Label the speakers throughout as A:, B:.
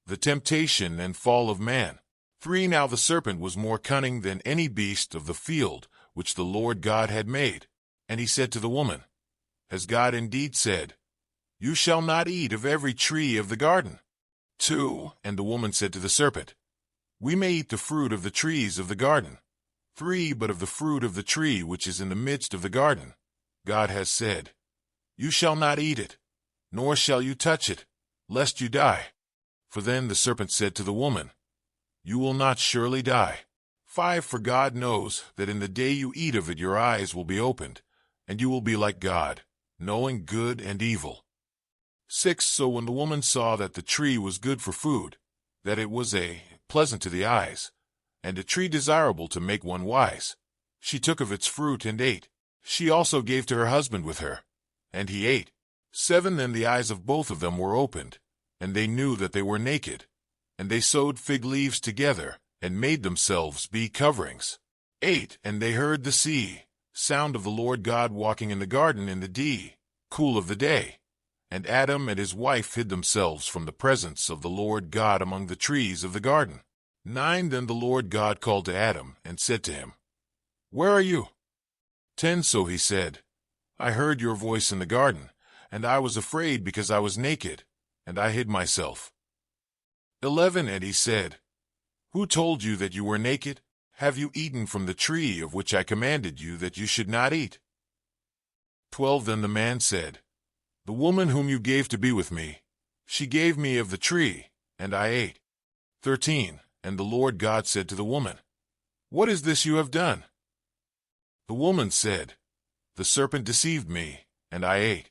A: The temptation and fall of man. 3. Now the serpent was more cunning than any beast of the field which the Lord God had made. And he said to the woman, Has God indeed said, You shall not eat of every tree of the garden? 2. And the woman said to the serpent, We may eat the fruit of the trees of the garden. 3. But of the fruit of the tree which is in the midst of the garden, God has said, You shall not eat it, nor shall you touch it, lest you die. For then the serpent said to the woman, You will not surely die. 5. For God knows that in the day you eat of it your eyes will be opened, and you will be like God, knowing good and evil. 6. So when the woman saw that the tree was good for food, that it was pleasant to the eyes, and a tree desirable to make one wise, she took of its fruit and ate. She also gave to her husband with her, and he ate. 7. Then the eyes of both of them were opened, and they knew that they were naked, and they sewed fig leaves together, and made themselves be coverings. 8. And they heard the sound of the Lord God walking in the garden in the cool of the day. And Adam and his wife hid themselves from the presence of the Lord God among the trees of the garden. 9. Then the Lord God called to Adam, and said to him, Where are you? 10. So he said, I heard your voice in the garden, and I was afraid because I was naked, and I hid myself. 11. And he said, Who told you that you were naked? Have you eaten from the tree of which I commanded you that you should not eat? 12. Then the man said, The woman whom you gave to be with me, she gave me of the tree, and I ate. 13. And the Lord God said to the woman, What is this you have done? The woman said, The serpent deceived me, and I ate.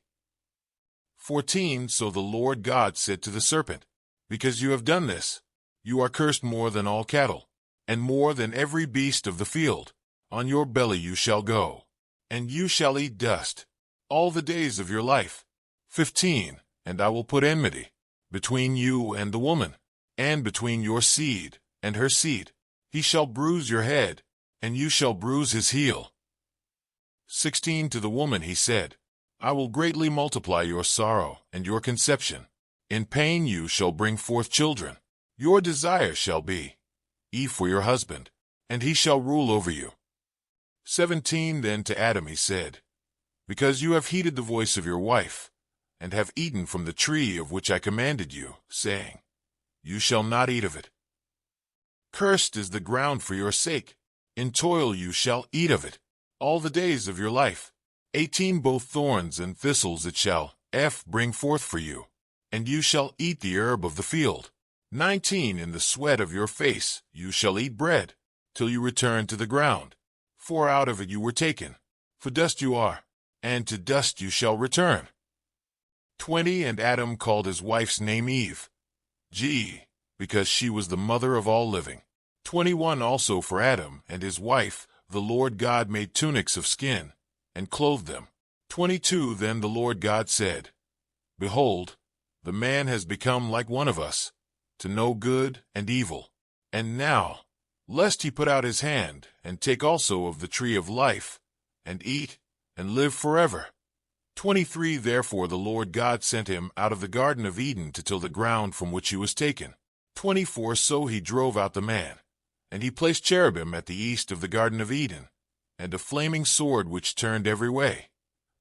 A: 14. So the Lord God said to the serpent, Because you have done this, you are cursed more than all cattle, and more than every beast of the field. On your belly you shall go, and you shall eat dust all the days of your life. 15. And I will put enmity between you and the woman, and between your seed and her seed. He shall bruise your head, and you shall bruise his heel. 16. To the woman he said, I will greatly multiply your sorrow and your conception. In pain you shall bring forth children. Your desire shall be Eve for your husband, and he shall rule over you. 17. Then to Adam he said, Because you have heeded the voice of your wife, and have eaten from the tree of which I commanded you, saying, You shall not eat of it. Cursed is the ground for your sake. In toil you shall eat of it all the days of your life. 18. Both thorns and thistles it shall bring forth for you, and you shall eat the herb of the field. 19. In the sweat of your face you shall eat bread, till you return to the ground. For out of it you were taken. For dust you are, and to dust you shall return. 20. And Adam called his wife's name Eve, because she was the mother of all living. 21. Also for Adam and his wife the Lord God made tunics of skin, and clothed them. 22. Then the Lord God said, Behold, the man has become like one of us, to know good and evil. And now, lest he put out his hand, and take also of the tree of life, and eat, and live forever. 23. Therefore the Lord God sent him out of the Garden of Eden to till the ground from which he was taken. 24. So he drove out the man, and he placed cherubim at the east of the Garden of Eden, and a flaming sword which turned every way,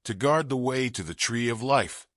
A: to guard the way to the tree of life.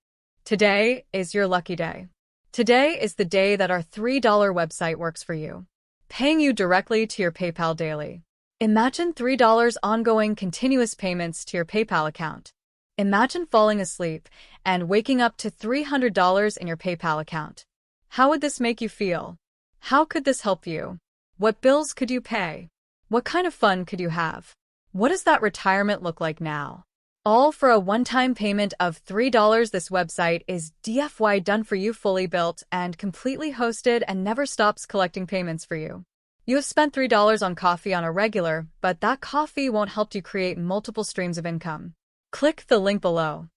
B: Today is your lucky day. Today is the day that our $3 website works for you, paying you directly to your PayPal daily. Imagine $3 ongoing continuous payments to your PayPal account. Imagine falling asleep and waking up to $300 in your PayPal account. How would this make you feel? How could this help you? What bills could you pay? What kind of fun could you have? What does that retirement look like now? All for a one-time payment of $3. This website is DFY done for you, fully built and completely hosted, and never stops collecting payments for you. You have spent $3 on coffee on a regular, but that coffee won't help you create multiple streams of income. Click the link below.